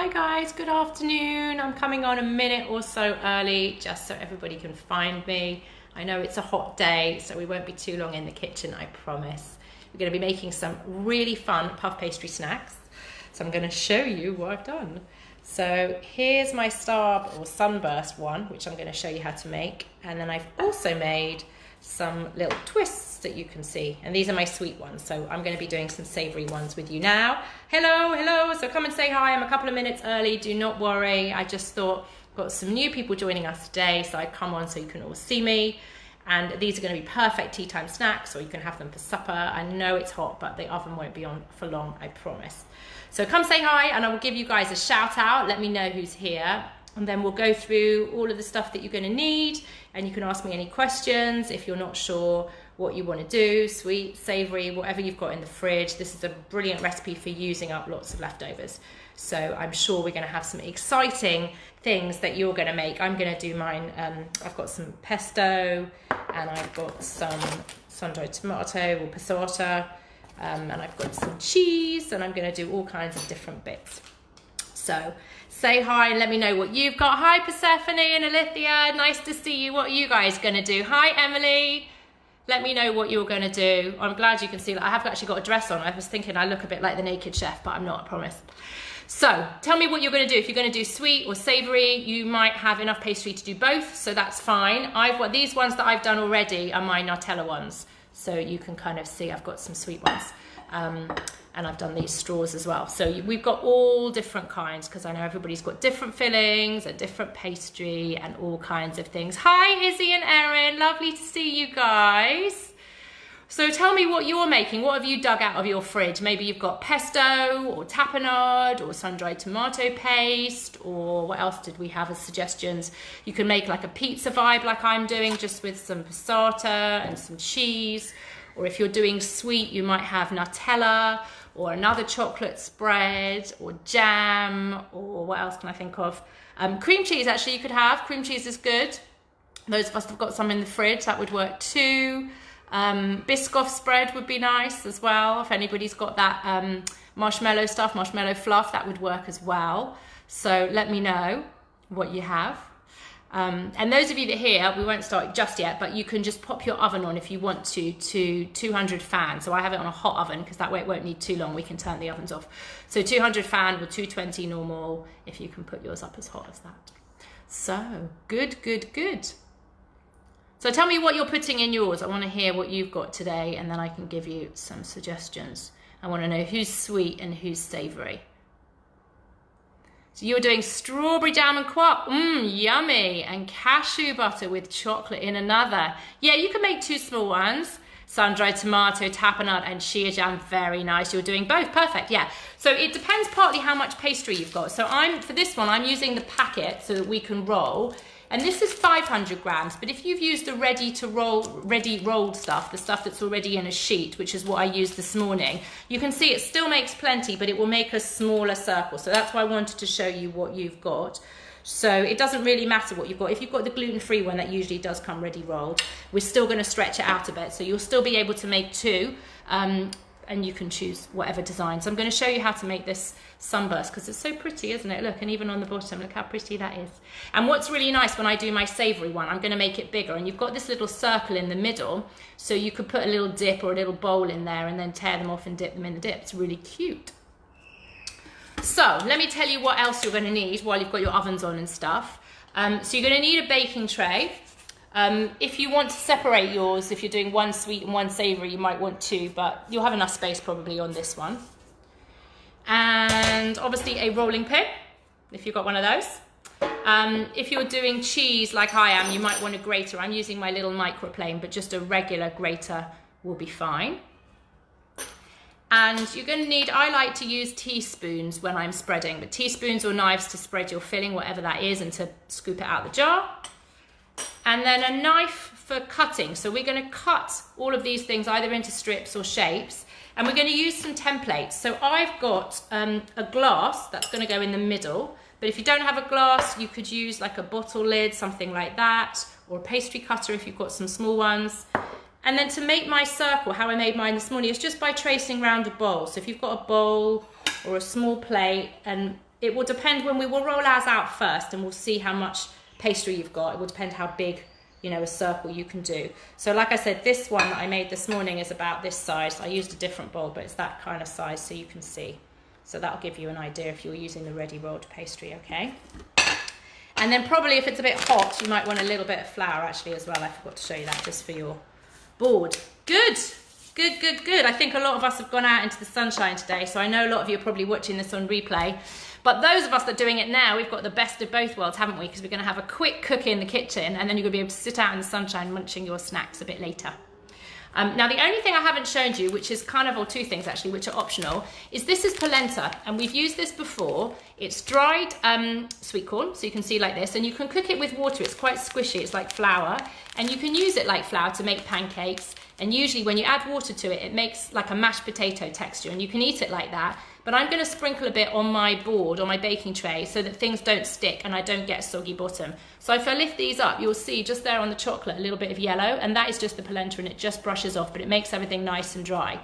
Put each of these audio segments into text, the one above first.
Hi guys, good afternoon. I'm coming on a minute or so early just so everybody can find me. I know it's a hot day, so we won't be too long in the kitchen, I promise. We're going to be making some really fun puff pastry snacks. So I'm going to show you what I've done. So here's my star or sunburst one, which I'm going to show you how to make. And then I've also made some little twists that you can see, and these are my sweet ones, so I'm going to be doing some savory ones with you now. Hello, so come and say hi. I'm a couple of minutes early, do not worry. I just thought I've got some new people joining us today, so I'd come on so you can all see me. And these are going to be perfect tea time snacks, or you can have them for supper. I know it's hot, but the oven won't be on for long, I promise. So come say hi, and I will give you guys a shout out. Let me know who's here. And then we'll go through all of the stuff that you're going to need, and you can ask me any questions if you're not sure what you want to do, sweet, savory, whatever you've got in the fridge. This is a brilliant recipe for using up lots of leftovers. So I'm sure we're going to have some exciting things that you're going to make. I'm going to do mine. I've got some pesto, and I've got some sun-dried tomato or passata, and I've got some cheese, and I'm going to do all kinds of different bits. So say hi and let me know what you've got. Hi Persephone and Alithia, nice to see you. What are you guys going to do? Hi Emily, let me know what you're going to do. I'm glad you can see that I have actually got a dress on. I was thinking I look a bit like the Naked Chef, but I'm not, I promise. So tell me what you're going to do. If you're going to do sweet or savoury, you might have enough pastry to do both, so that's fine. I've got these ones that I've done already are my Nutella ones, so you can kind of see I've got some sweet ones. And I've done these straws as well. So we've got all different kinds, because I know everybody's got different fillings and different pastry and all kinds of things. Hi Izzy and Erin, lovely to see you guys. So tell me what you're making. What have you dug out of your fridge? Maybe you've got pesto or tapenade or sun-dried tomato paste, or what else did we have as suggestions? You can make like a pizza vibe like I'm doing, just with some passata and some cheese. Or if you're doing sweet, you might have Nutella or another chocolate spread or jam, or what else can I think of? Cream cheese, actually, you could have. Cream cheese is good. Those of us that have got some in the fridge, that would work too. Biscoff spread would be nice as well. If anybody's got that marshmallow stuff, marshmallow fluff, that would work as well. So let me know what you have. And those of you that are here, we won't start just yet, but you can just pop your oven on if you want to 200 fan. So I have it on a hot oven because that way it won't need too long. We can turn the ovens off. So 200 fan or 220 normal, if you can put yours up as hot as that. So good. So tell me what you're putting in yours. I want to hear what you've got today, and then I can give you some suggestions. I want to know who's sweet and who's savory. So you're doing strawberry jam and quark, yummy, and cashew butter with chocolate in another. Yeah, you can make two small ones. Sun-dried tomato, tapenade, and shea jam, very nice. You're doing both, perfect, yeah. So it depends partly how much pastry you've got. So for this one, I'm using the packet so that we can roll. And this is 500 grams, but if you've used the ready rolled stuff, the stuff that's already in a sheet, which is what I used this morning, you can see it still makes plenty, but it will make a smaller circle. So that's why I wanted to show you what you've got. So it doesn't really matter what you've got. If you've got the gluten-free one, that usually does come ready rolled, we're still going to stretch it out a bit. So you'll still be able to make two, and you can choose whatever design. So I'm going to show you how to make this sunburst, because it's so pretty, isn't it? Look, and even on the bottom, look how pretty that is. And what's really nice when I do my savoury one, I'm going to make it bigger, and you've got this little circle in the middle, so you could put a little dip or a little bowl in there and then tear them off and dip them in the dip. It's really cute. So let me tell you what else you're going to need while you've got your ovens on and stuff. So you're going to need a baking tray. If you want to separate yours, if you're doing one sweet and one savoury, you might want two, but you'll have enough space probably on this one. And obviously a rolling pin, if you've got one of those. If you're doing cheese like I am, you might want a grater. I'm using my little microplane, but just a regular grater will be fine. And you're going to need, I like to use teaspoons when I'm spreading, but teaspoons or knives to spread your filling, whatever that is, and to scoop it out the jar. And then a knife for cutting. So we're going to cut all of these things either into strips or shapes, and we're going to use some templates. So I've got a glass that's going to go in the middle, but if you don't have a glass, you could use like a bottle lid, something like that, or a pastry cutter if you've got some small ones. And then to make my circle, how I made mine this morning, is just by tracing round a bowl. So if you've got a bowl or a small plate, and it will depend when we'll roll ours out first, and we'll see how much pastry you've got. It will depend how big, you know, a circle you can do. So like I said, this one that I made this morning is about this size. I used a different bowl, but it's that kind of size, so you can see. So that'll give you an idea if you're using the ready rolled pastry, okay? And then probably if it's a bit hot, you might want a little bit of flour actually as well. I forgot to show you that, just for your board. Good, good, good, good. I think a lot of us have gone out into the sunshine today, so I know a lot of you are probably watching this on replay. But those of us that are doing it now, we've got the best of both worlds, haven't we? Because we're going to have a quick cook in the kitchen, and then you're going to be able to sit out in the sunshine munching your snacks a bit later. Now the only thing I haven't shown you, which is kind of, or two things actually, which are optional, is this is polenta, and we've used this before. It's dried sweet corn, so you can see like this, and you can cook it with water. It's quite squishy, it's like flour, and you can use it like flour to make pancakes. And usually when you add water to it, it makes like a mashed potato texture, and you can eat it like that. But I'm going to sprinkle a bit on my board, on my baking tray, so that things don't stick and I don't get a soggy bottom. So if I lift these up, you'll see just there on the chocolate a little bit of yellow, and that is just the polenta, and it just brushes off, but it makes everything nice and dry.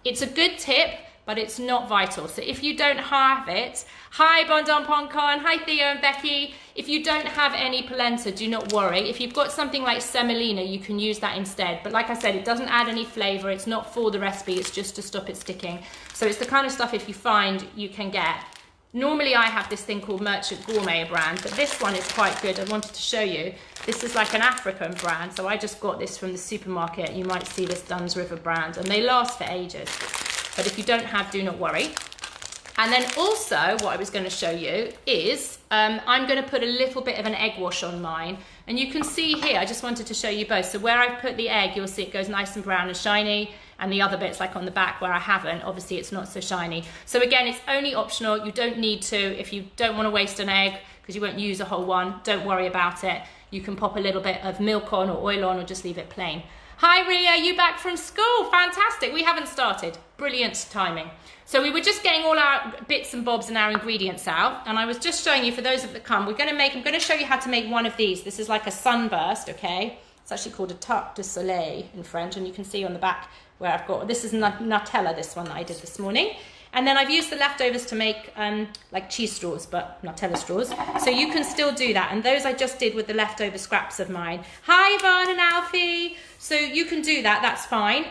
It's a good tip, but it's not vital. So if you don't have it, hi Bondon Poncon, hi Theo and Becky. If you don't have any polenta, do not worry. If you've got something like semolina, you can use that instead. But like I said, it doesn't add any flavor. It's not for the recipe, it's just to stop it sticking. So it's the kind of stuff, if you find, you can get. Normally I have this thing called Merchant Gourmet brand, but this one is quite good. I wanted to show you. This is like an African brand, so I just got this from the supermarket. You might see this Duns River brand, and they last for ages. But if you don't have, do not worry. And then also what I was going to show you is I'm going to put a little bit of an egg wash on mine. And you can see here, I just wanted to show you both. So where I've put the egg, you'll see it goes nice and brown and shiny. And the other bits, like on the back where I haven't, obviously it's not so shiny. So again, it's only optional. You don't need to. If you don't want to waste an egg, because you won't use a whole one, don't worry about it. You can pop a little bit of milk on or oil on, or just leave it plain. Hi Ria, you back from school? Fantastic. We haven't started. Brilliant timing. So we were just getting all our bits and bobs and our ingredients out, and I was just showing you, for those that come, I'm going to show you how to make one of these. This is like a sunburst, okay? It's actually called a tarte de soleil in French, and you can see on the back where I've got, this is Nutella, this one that I did this morning. And then I've used the leftovers to make like cheese straws, but Nutella straws. So you can still do that. And those I just did with the leftover scraps of mine. Hi, Yvonne and Alfie. So you can do that, that's fine.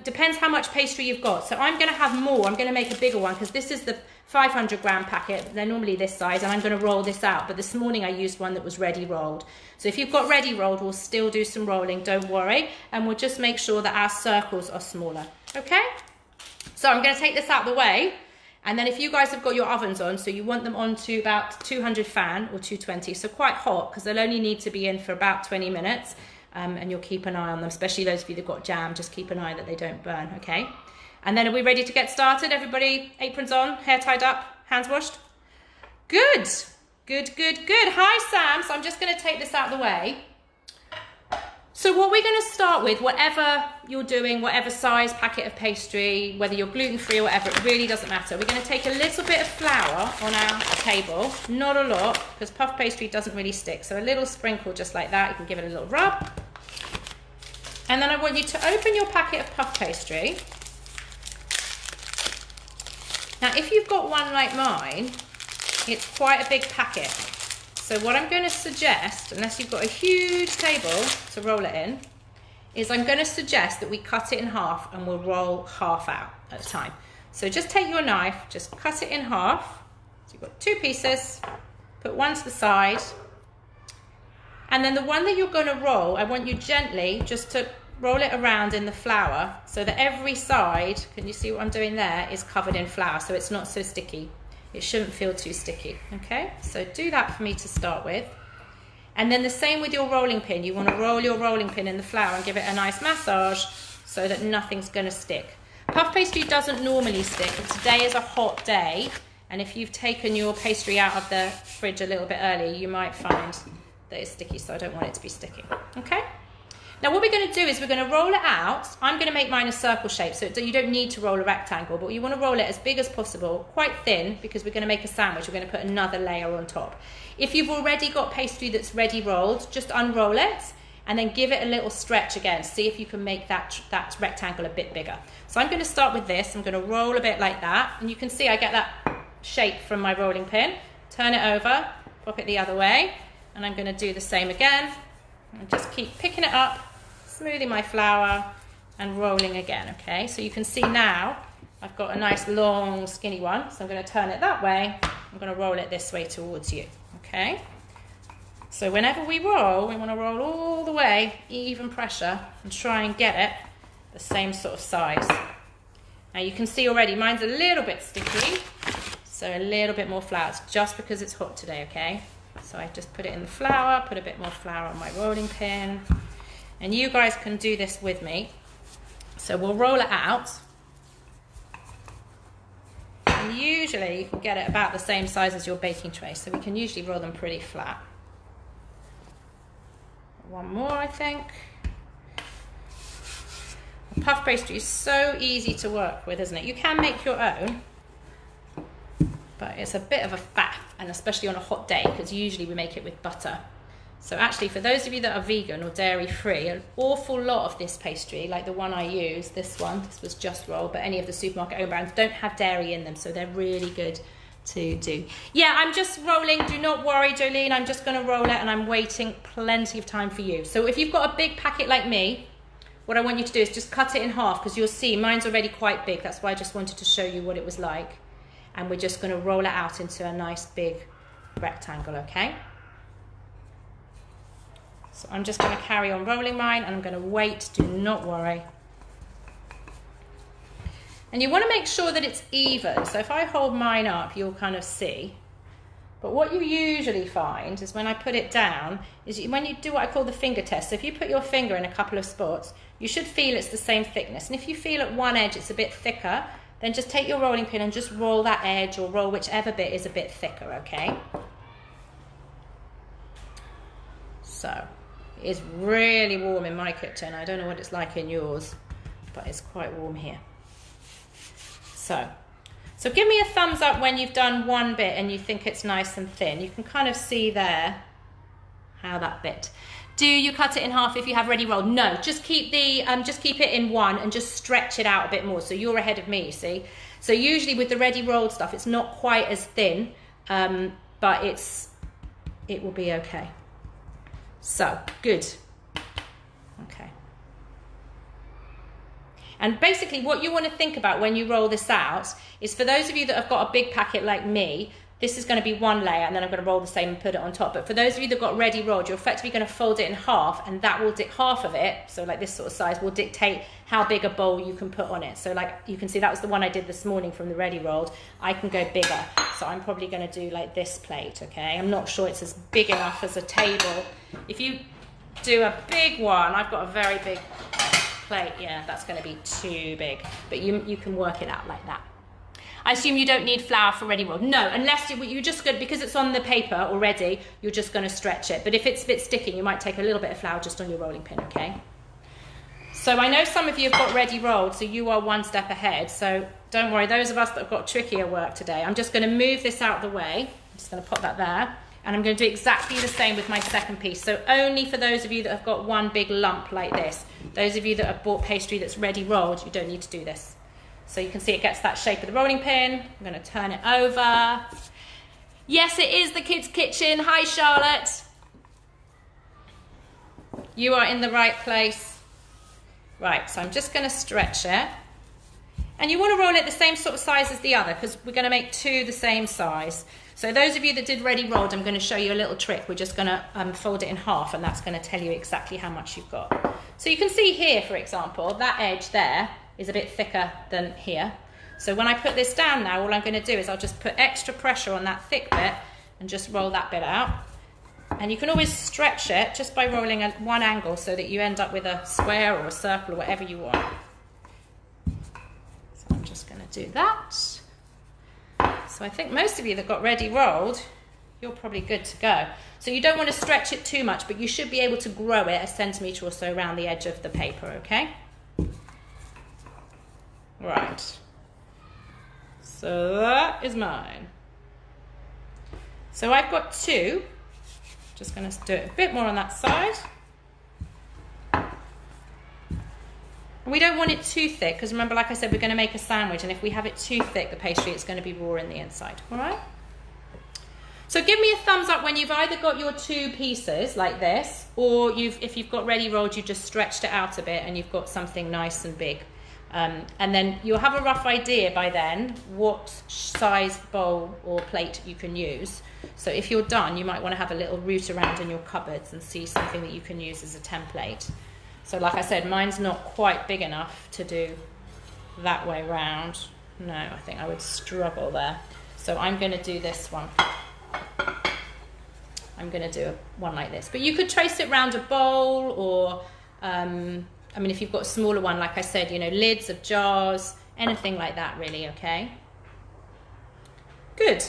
Depends how much pastry you've got. So I'm gonna have more, I'm gonna make a bigger one, because this is the 500 gram packet. They're normally this size, and I'm gonna roll this out. But this morning I used one that was ready rolled. So if you've got ready rolled, we'll still do some rolling, don't worry. And we'll just make sure that our circles are smaller, okay? So I'm going to take this out of the way, and then if you guys have got your ovens on, so you want them on to about 200 fan or 220, so quite hot, because they'll only need to be in for about 20 minutes, and you'll keep an eye on them, especially those of you that got jam, just keep an eye that they don't burn, okay? And then are we ready to get started? Everybody, aprons on, hair tied up, hands washed? Good, good, good, good. Hi Sam, so I'm just going to take this out of the way. So what we're going to start with, whatever you're doing, whatever size packet of pastry, whether you're gluten-free or whatever, it really doesn't matter. We're going to take a little bit of flour on our table, not a lot, because puff pastry doesn't really stick. So a little sprinkle just like that, you can give it a little rub. And then I want you to open your packet of puff pastry. Now if you've got one like mine, it's quite a big packet. So what I'm going to suggest, unless you've got a huge table to roll it in, is I'm going to suggest that we cut it in half, and we'll roll half out at a time. So just take your knife, just cut it in half. So you've got two pieces, put one to the side, and then the one that you're going to roll, I want you gently just to roll it around in the flour, so that every side, can you see what I'm doing there, is covered in flour, so it's not so sticky. It shouldn't feel too sticky, okay? So do that for me to start with. And then the same with your rolling pin. You want to roll your rolling pin in the flour and give it a nice massage so that nothing's going to stick. Puff pastry doesn't normally stick, but today is a hot day, and if you've taken your pastry out of the fridge a little bit early, you might find that it's sticky, so I don't want it to be sticking, okay? Now what we're going to do is we're going to roll it out. I'm going to make mine a circle shape, so you don't need to roll a rectangle, but you want to roll it as big as possible, quite thin, because we're going to make a sandwich. We're going to put another layer on top. If you've already got pastry that's ready rolled, just unroll it and then give it a little stretch again. See if you can make that rectangle a bit bigger. So I'm going to start with this. I'm going to roll a bit like that, and you can see I get that shape from my rolling pin, turn it over, pop it the other way, and I'm going to do the same again. And just keep picking it up, smoothing my flour, and rolling again, okay? So you can see now I've got a nice long skinny one, so I'm going to turn it that way. I'm going to roll it this way towards you, okay? So whenever we roll, we want to roll all the way, even pressure, and try and get it the same sort of size. Now you can see already mine's a little bit sticky, so a little bit more flour. It's just because it's hot today, okay? So I just put it in the flour, put a bit more flour on my rolling pin, and you guys can do this with me. So we'll roll it out, and usually you can get it about the same size as your baking tray, so we can usually roll them pretty flat. One more, I think. Puff pastry is so easy to work with, isn't it? You can make your own, but it's a bit of a faff, and especially on a hot day, because usually we make it with butter. So actually, for those of you that are vegan or dairy free, an awful lot of this pastry, like the one I use, this was just rolled, but any of the supermarket own brands don't have dairy in them, so they're really good to do. Yeah, I'm just rolling. Do not worry, Jolene. I'm just going to roll it, and I'm waiting plenty of time for you. So if you've got a big packet like me, what I want you to do is just cut it in half, because you'll see mine's already quite big. That's why I just wanted to show you what it was like. And we're just going to roll it out into a nice big rectangle, okay? So I'm just going to carry on rolling mine, and I'm going to wait. Do not worry. And you want to make sure that it's even. So if I hold mine up, you'll kind of see. But what you usually find is when I put it down, is when you do what I call the finger test. So if you put your finger in a couple of spots, you should feel it's the same thickness. And if you feel at one edge it's a bit thicker, then just take your rolling pin and just roll that edge, or roll whichever bit is a bit thicker, okay? So it is really warm in my kitchen. I don't know what it's like in yours, but it's quite warm here. So give me a thumbs up when you've done one bit and you think it's nice and thin. You can kind of see there how that bit. Do you cut it in half if you have ready rolled? No, just keep it in one and just stretch it out a bit more. So you're ahead of me, you see. So usually with the ready rolled stuff, it's not quite as thin, but it will be okay. So good. Okay. And basically what you want to think about when you roll this out is, for those of you that have got a big packet like me, this is going to be one layer, and then I'm going to roll the same and put it on top. But for those of you that got ready rolled, you're effectively going to fold it in half, and that will half of it, so like this sort of size, will dictate how big a bowl you can put on it. So like you can see, that was the one I did this morning from the ready rolled. I can go bigger, so I'm probably going to do like this plate, okay? I'm not sure it's as big enough as a table. If you do a big one, I've got a very big plate, yeah, that's going to be too big, but you can work it out like that. I assume you don't need flour for ready roll. No, unless you're just good, because it's on the paper already, you're just going to stretch it. But if it's a bit sticky, you might take a little bit of flour just on your rolling pin, okay? So I know some of you have got ready rolled, so you are one step ahead. So don't worry, those of us that have got trickier work today, I'm just going to move this out the way. I'm just going to pop that there. And I'm going to do exactly the same with my second piece. So only for those of you that have got one big lump like this. Those of you that have bought pastry that's ready rolled, you don't need to do this. So you can see it gets that shape of the rolling pin. I'm going to turn it over. Yes, it is the kids' kitchen. Hi, Charlotte. You are in the right place. Right, so I'm just going to stretch it. And you want to roll it the same sort of size as the other, because we're going to make two the same size. So those of you that did ready rolled, I'm going to show you a little trick. We're just going to fold it in half, and that's going to tell you exactly how much you've got. So you can see here, for example, that edge there is a bit thicker than here. So when I put this down now, all I'm going to do is I'll just put extra pressure on that thick bit and just roll that bit out. And you can always stretch it just by rolling at one angle, so that you end up with a square or a circle or whatever you want. So I'm just going to do that. So I think most of you that got ready rolled, you're probably good to go. So you don't want to stretch it too much, but you should be able to grow it a centimetre or so around the edge of the paper, okay? Right. So that is mine. So I've got two. Just going to do it a bit more on that side. And we don't want it too thick, because remember, like I said, we're going to make a sandwich, and if we have it too thick, the pastry, it's going to be raw in the inside. All right? So give me a thumbs up when you've either got your 2 pieces like this, or if you've got ready rolled, you've just stretched it out a bit and you've got something nice and big. And then you'll have a rough idea by then what size bowl or plate you can use. So if you're done, you might want to have a little root around in your cupboards and see something that you can use as a template. So like I said, mine's not quite big enough to do that way round. No, I think I would struggle there. So I'm going to do this one. I'm going to do one like this. But you could trace it round a bowl, or, I mean, if you've got a smaller one, like I said, you know, lids of jars, anything like that really, okay? Good.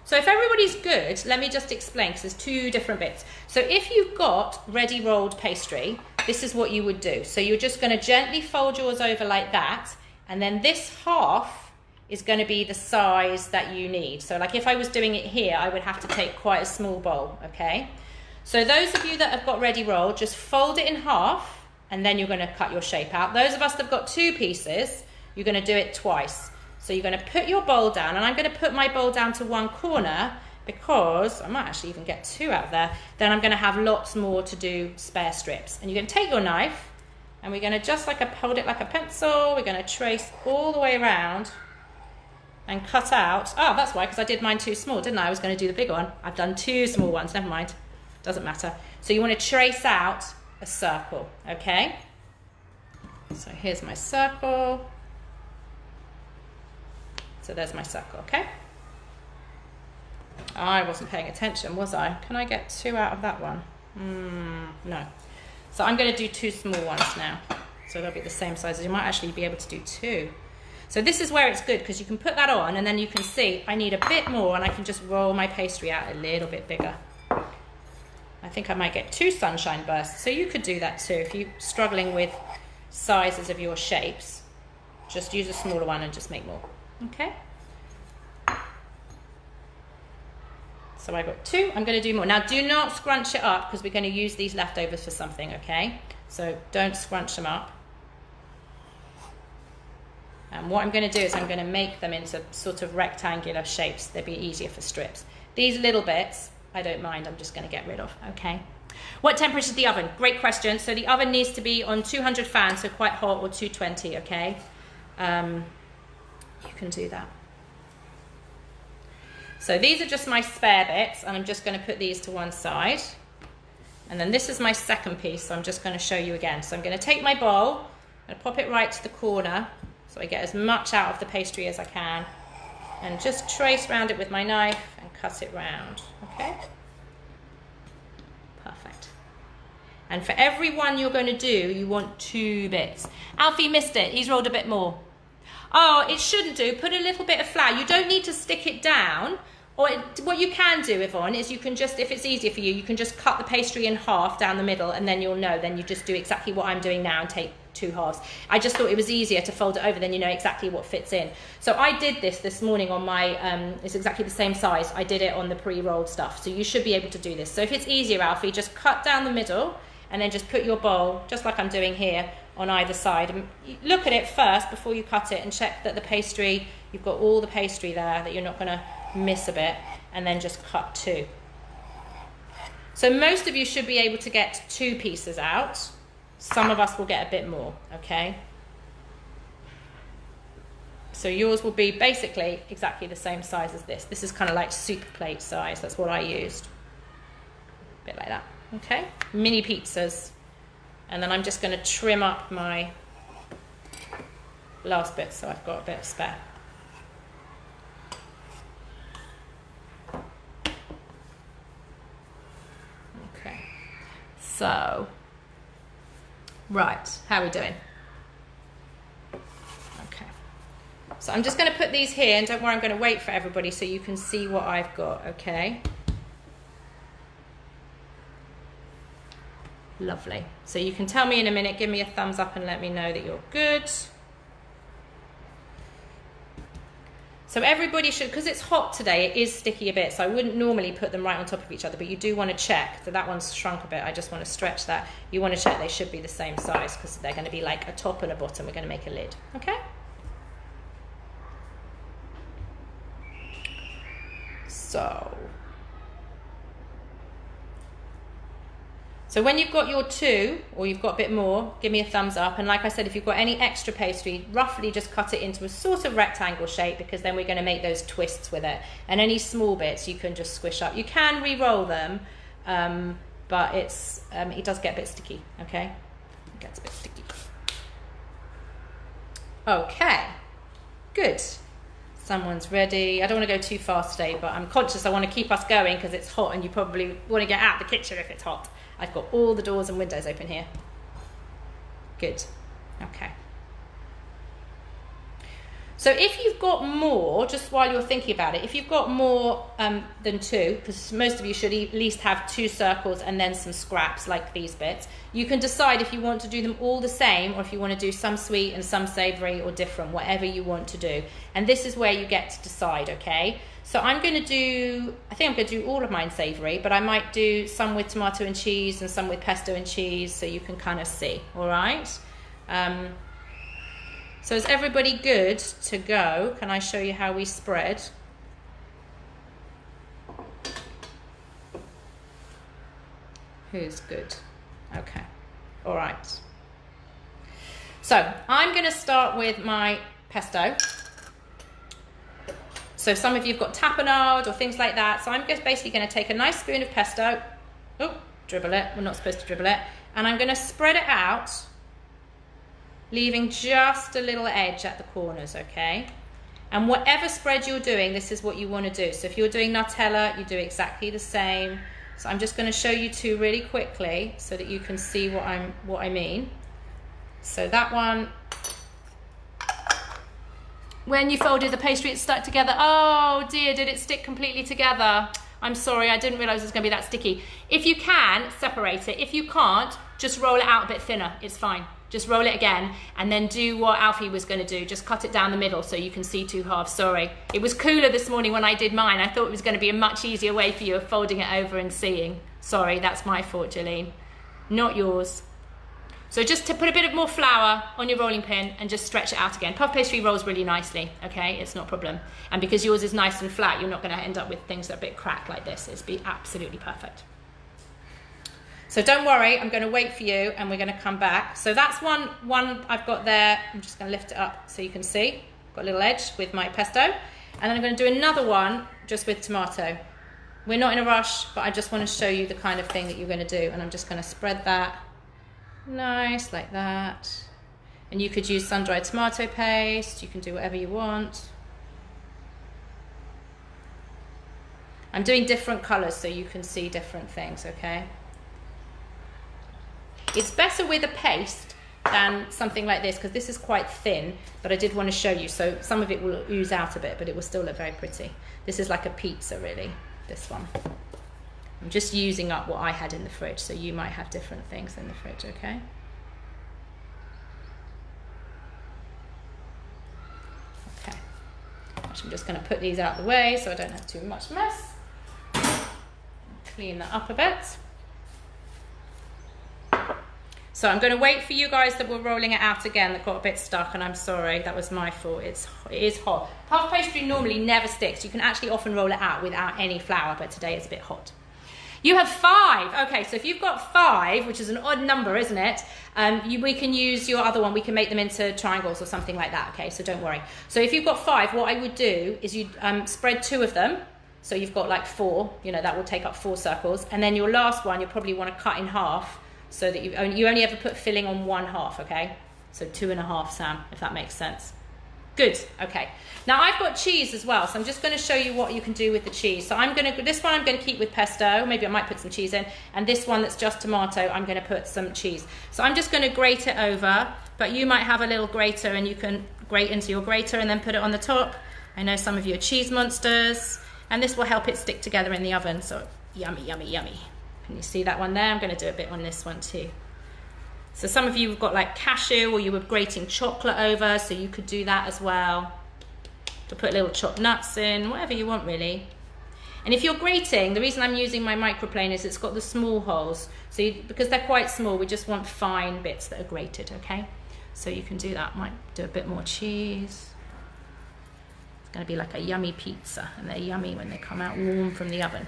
So if everybody's good, let me just explain, because there's 2 different bits. So if you've got ready rolled pastry, this is what you would do. So you're just going to gently fold yours over like that, and then this half is going to be the size that you need. So like if I was doing it here, I would have to take quite a small bowl, okay? So those of you that have got ready rolled, just fold it in half, and then you're going to cut your shape out. Those of us that have got 2 pieces, you're going to do it twice. So you're going to put your bowl down, and I'm going to put my bowl down to one corner, because I might actually even get 2 out there. Then I'm going to have lots more to do spare strips. And you're going to take your knife, and we're going to just hold it like a pencil. We're going to trace all the way around and cut out. Oh, that's why, because I did mine too small, didn't I? I was going to do the big one. I've done 2 small ones, never mind. Doesn't matter. So you want to trace out a circle, okay? So here's my circle. So there's my circle, okay? I wasn't paying attention, was I? Can I get 2 out of that one? No. So I'm going to do 2 small ones now. So they'll be the same size. You might actually be able to do 2. So this is where it's good, because you can put that on, and then you can see I need a bit more, and I can just roll my pastry out a little bit bigger. I think I might get 2 sunshine bursts. So you could do that too. If you're struggling with sizes of your shapes, just use a smaller one and just make more. Okay? So I got 2. I'm going to do more. Now do not scrunch it up, because we're going to use these leftovers for something, okay? So don't scrunch them up. And what I'm going to do is I'm going to make them into sort of rectangular shapes. They'll be easier for strips. These little bits, I don't mind. I'm just going to get rid of, okay? What temperature is the oven? Great question. So the oven needs to be on 200 fans, so quite hot, or 220, okay? You can do that. So these are just my spare bits, and I'm just going to put these to one side. And then this is my second piece, so I'm just going to show you again. So I'm going to take my bowl and pop it right to the corner, so I get as much out of the pastry as I can, and just trace around it with my knife and cut it round, okay? Perfect. And for every one you're going to do, you want 2 bits. Alfie missed it. He's rolled a bit more. Oh, it shouldn't do. Put a little bit of flour. You don't need to stick it down. Or what you can do, Yvonne, is you can just, if it's easier for you, you can just cut the pastry in half down the middle, and then you'll know. Then you just do exactly what I'm doing now and take 2 halves. I just thought it was easier to fold it over, then you know exactly what fits in. So I did this morning on my, it's exactly the same size. I did it on the pre-rolled stuff. So you should be able to do this. So if it's easier, Alfie, just cut down the middle, and then just put your bowl, just like I'm doing here, on either side. And look at it first before you cut it, and check that the pastry, you've got all the pastry there, that you're not going to miss a bit, and then just cut 2. So most of you should be able to get 2 pieces out. Some of us will get a bit more, okay? So yours will be basically exactly the same size as this. This is kind of like soup plate size. That's what I used. A bit like that, okay? Mini pizzas. And then I'm just going to trim up my last bit, so I've got a bit of spare. Okay, so, right, how are we doing? Okay, so I'm just going to put these here, and don't worry, I'm going to wait for everybody so you can see what I've got, okay? Lovely. So you can tell me in a minute, give me a thumbs up and let me know that you're good. So So everybody should, because it's hot today, it is sticky a bit, so I wouldn't normally put them right on top of each other, but you do want to check. So that one's shrunk a bit, I just want to stretch that. You want to check they should be the same size, because they're going to be like a top and a bottom. We're going to make a lid, okay? So when you've got your 2, or you've got a bit more, give me a thumbs up. And like I said, if you've got any extra pastry, roughly just cut it into a sort of rectangle shape, because then we're going to make those twists with it. And any small bits you can just squish up. You can re-roll them, but it does get a bit sticky, okay? It gets a bit sticky. Okay, good. Someone's ready. I don't want to go too fast today, but I'm conscious I want to keep us going because it's hot and you probably want to get out of the kitchen if it's hot. I've got all the doors and windows open here. Good. Okay. So if you've got more, just while you're thinking about it, if you've got more than 2, because most of you should at least have 2 circles and then some scraps like these bits, you can decide if you want to do them all the same or if you want to do some sweet and some savoury or different, whatever you want to do. And this is where you get to decide, okay? So I think I'm going to do all of mine savoury, but I might do some with tomato and cheese and some with pesto and cheese, so you can kind of see, all right? So is everybody good to go? Can I show you how we spread? Who's good? Okay, all right. So I'm going to start with my pesto. So some of you have got tapenade or things like that. So I'm just basically going to take a nice spoon of pesto. Oh, dribble it. We're not supposed to dribble it. And I'm going to spread it out, leaving just a little edge at the corners, okay? And whatever spread you're doing, this is what you want to do. So if you're doing Nutella, you do exactly the same. So I'm just going to show you 2 really quickly so that you can see what I mean. So that one, when you folded the pastry, it stuck together. Oh dear, did it stick completely together? I'm sorry, I didn't realize it was going to be that sticky. If you can, separate it. If you can't, just roll it out a bit thinner. It's fine. Just roll it again and then do what Alfie was going to do. Just cut it down the middle so you can see 2 halves. Sorry. It was cooler this morning when I did mine. I thought it was going to be a much easier way for you of folding it over and seeing. Sorry, that's my fault, Jolene. Not yours. So just to put a bit of more flour on your rolling pin and just stretch it out again. Puff pastry rolls really nicely, okay? It's not a problem. And because yours is nice and flat, you're not going to end up with things that are a bit cracked like this. It's be absolutely perfect. So don't worry, I'm going to wait for you and we're going to come back. So that's one I've got there. I'm just going to lift it up so you can see. Got a little edge with my pesto. And then I'm going to do another one just with tomato. We're not in a rush, but I just want to show you the kind of thing that you're going to do. And I'm just going to spread that nice like that. And you could use sun-dried tomato paste. You can do whatever you want. I'm doing different colours so you can see different things, okay? It's better with a paste than something like this because this is quite thin, but I did want to show you. So some of it will ooze out a bit, but it will still look very pretty. This is like a pizza, really, this one. I'm just using up what I had in the fridge, so you might have different things in the fridge, okay? Okay. I'm just going to put these out of the way so I don't have too much mess. Clean that up a bit. So I'm going to wait for you guys that were rolling it out again that got a bit stuck, and I'm sorry, that was my fault. It is hot. Puff pastry normally never sticks. You can actually often roll it out without any flour, but today it's a bit hot. You have 5. Okay, so if you've got 5, which is an odd number, isn't it? We can use your other one. We can make them into triangles or something like that, okay? So don't worry. So if you've got 5, what I would do is you'd spread 2 of them. So you've got like 4, you know, that will take up 4 circles. And then your last one, you'll probably want to cut in half so that you only ever put filling on 1 half, okay? So 2.5, Sam, if that makes sense. Good, okay. Now I've got cheese as well, so I'm just going to show you what you can do with the cheese. So this one I'm going to keep with pesto, maybe I might put some cheese in, and this one that's just tomato, I'm going to put some cheese. So I'm just going to grate it over, but you might have a little grater and you can grate into your grater and then put it on the top. I know some of you are cheese monsters, and this will help it stick together in the oven, so yummy, yummy, yummy. Can you see that one there? I'm going to do a bit on this one too. So some of you have got like cashew, or you were grating chocolate over, so you could do that as well. to put little chopped nuts in, whatever you want really. And if you're grating, the reason I'm using my microplane is it's got the small holes. So because they're quite small, we just want fine bits that are grated, okay? So you can do that. Might do a bit more cheese. It's going to be like a yummy pizza, and they're yummy when they come out warm from the oven.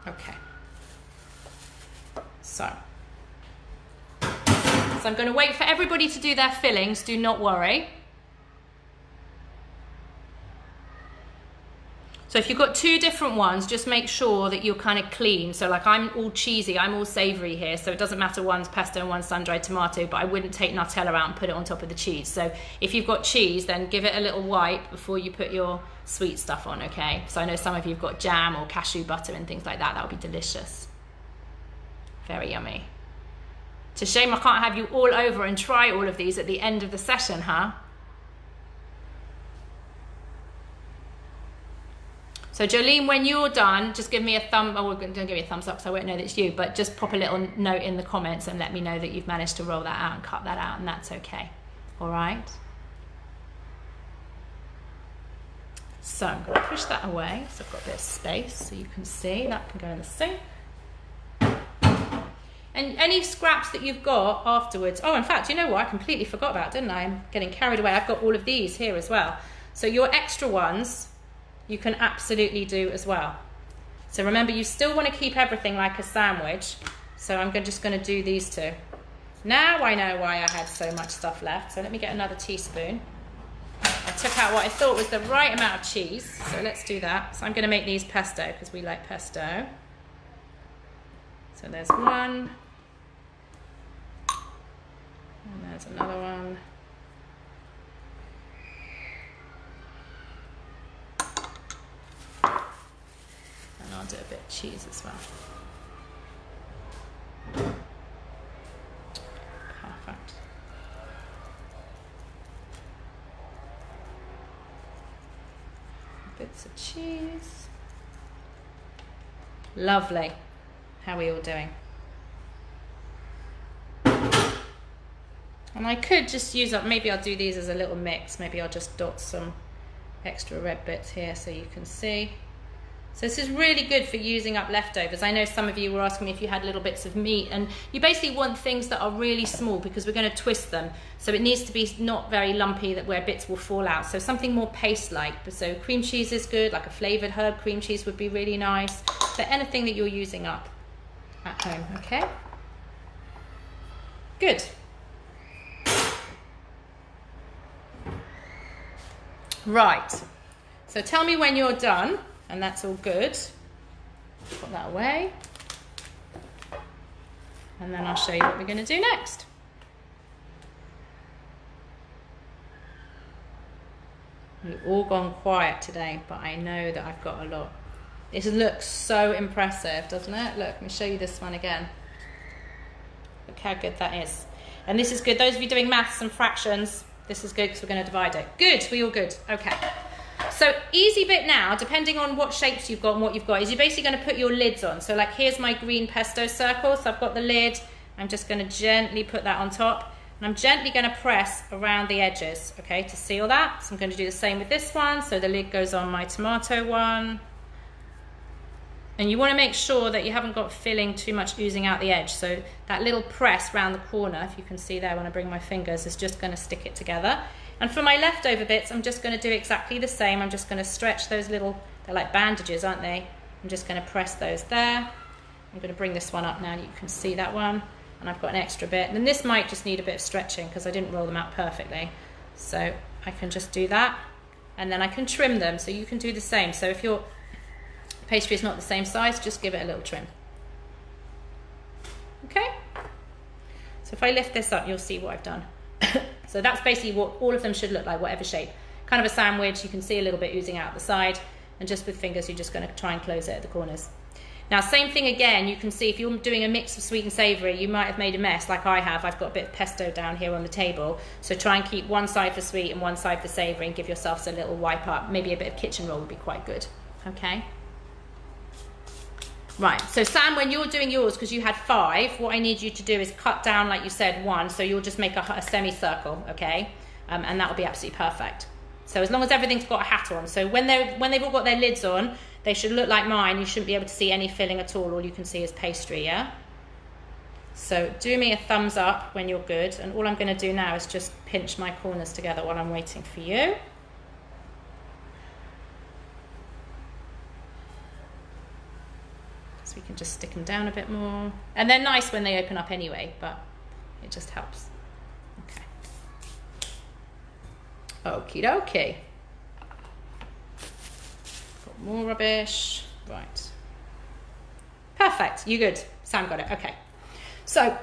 Okay. So I'm going to wait for everybody to do their fillings. Do not worry. So if you've got two different ones, just make sure that you're kind of clean. So like I'm all cheesy, I'm all savoury here, so it doesn't matter one's pesto and one's sun-dried tomato, but I wouldn't take Nutella out and put it on top of the cheese. So if you've got cheese, then give it a little wipe before you put your sweet stuff on, okay? So I know some of you have got jam or cashew butter and things like that. That would be delicious. Very yummy. It's a shame I can't have you all over and try all of these at the end of the session, huh? So Jolene, when you're done, just give me a don't give me a thumbs up because I won't know that it's you, but just pop a little note in the comments and let me know that you've managed to roll that out and cut that out, and that's okay. All right? So I'm going to push that away so I've got a bit of space so you can see. That can go in the sink. And any scraps that you've got afterwards, oh, in fact, you know what? I completely forgot about, didn't I? I'm getting carried away. I've got all of these here as well. So your extra ones, you can absolutely do as well. So remember, you still want to keep everything like a sandwich. So I'm just going to do these two. Now I know why I had so much stuff left. So let me get another teaspoon. I took out what I thought was the right amount of cheese. So let's do that. So I'm going to make these pesto because we like pesto. So there's one. And there's another one. And I'll do a bit of cheese as well. Perfect. Bits of cheese. Lovely. How are we all doing? And I could just use up, maybe I'll do these as a little mix. Maybe I'll just dot some extra red bits here so you can see. So this is really good for using up leftovers. I know some of you were asking me if you had little bits of meat, and you basically want things that are really small because we're going to twist them. So it needs to be not very lumpy, that where bits will fall out. So something more paste-like. So cream cheese is good, like a flavoured herb cream cheese would be really nice. But anything that you're using up at home, okay? Good. Right, so tell me when you're done, and that's all good. Put that away. And then I'll show you what we're going to do next. We've all gone quiet today, but I know that I've got a lot. This looks so impressive, doesn't it? Look, let me show you this one again. Look how good that is. And this is good. Those of you doing maths and fractions, this is good because we're going to divide it. Good, we all good. Okay. So easy bit now, depending on what shapes you've got and what you've got, is you're basically going to put your lids on. So like here's my green pesto circle. So I've got the lid. I'm just going to gently put that on top. And I'm gently going to press around the edges, okay, to seal that. So I'm going to do the same with this one. So the lid goes on my tomato one. And you want to make sure that you haven't got filling too much oozing out the edge. So that little press round the corner, if you can see there when I bring my fingers, is just going to stick it together. And for my leftover bits, I'm just going to do exactly the same. I'm just going to stretch those little, they're like bandages, aren't they? I'm just going to press those there. I'm going to bring this one up now and you can see that one. And I've got an extra bit. And this might just need a bit of stretching because I didn't roll them out perfectly. So I can just do that. And then I can trim them, so you can do the same. So if your pastry is not the same size, just give it a little trim. Okay? So if I lift this up, you'll see what I've done. So that's basically what all of them should look like, whatever shape. Kind of a sandwich, you can see a little bit oozing out the side, and just with fingers, you're just going to try and close it at the corners. Now, same thing again, you can see if you're doing a mix of sweet and savoury, you might have made a mess like I have. I've got a bit of pesto down here on the table. So try and keep one side for sweet and one side for savoury and give yourselves a little wipe up. Maybe a bit of kitchen roll would be quite good. Okay? Right, so Sam, when you're doing yours, because you had 5, what I need you to do is cut down, like you said, 1, so you'll just make a semicircle, okay? and that will be absolutely perfect. So as long as everything's got a hat on, so when they've all got their lids on, they should look like mine. You shouldn't be able to see any filling at all you can see is pastry, yeah? So do me a thumbs up when you're good, and all I'm going to do now is just pinch my corners together while I'm waiting for you. So we can just stick them down a bit more. And they're nice when they open up anyway, but it just helps. Okay. Okie dokie. Got more rubbish. Right. Perfect. You good? Sam got it. Okay. So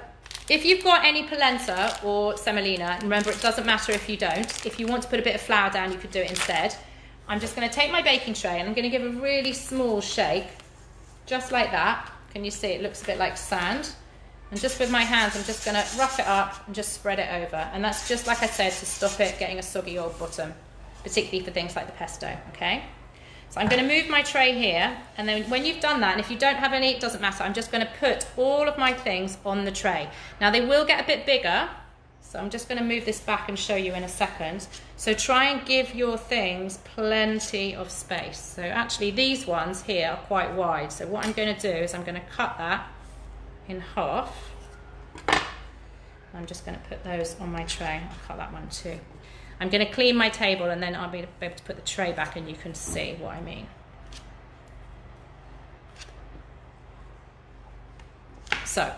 if you've got any polenta or semolina, and remember it doesn't matter if you don't, if you want to put a bit of flour down, you could do it instead. I'm just going to take my baking tray and I'm going to give a really small shake, just like that. Can you see it looks a bit like sand? And just with my hands, I'm just going to rough it up and just spread it over. And that's just, like I said, to stop it getting a soggy old bottom, particularly for things like the pesto, okay? So I'm going to move my tray here, and then when you've done that, and if you don't have any, it doesn't matter, I'm just going to put all of my things on the tray. Now they will get a bit bigger, so I'm just going to move this back and show you in a second. So try and give your things plenty of space. So actually these ones here are quite wide, so what I'm going to do is I'm going to cut that in half. I'm just going to put those on my tray. I'll cut that one too. I'm going to clean my table and then I'll be able to put the tray back and you can see what I mean. So,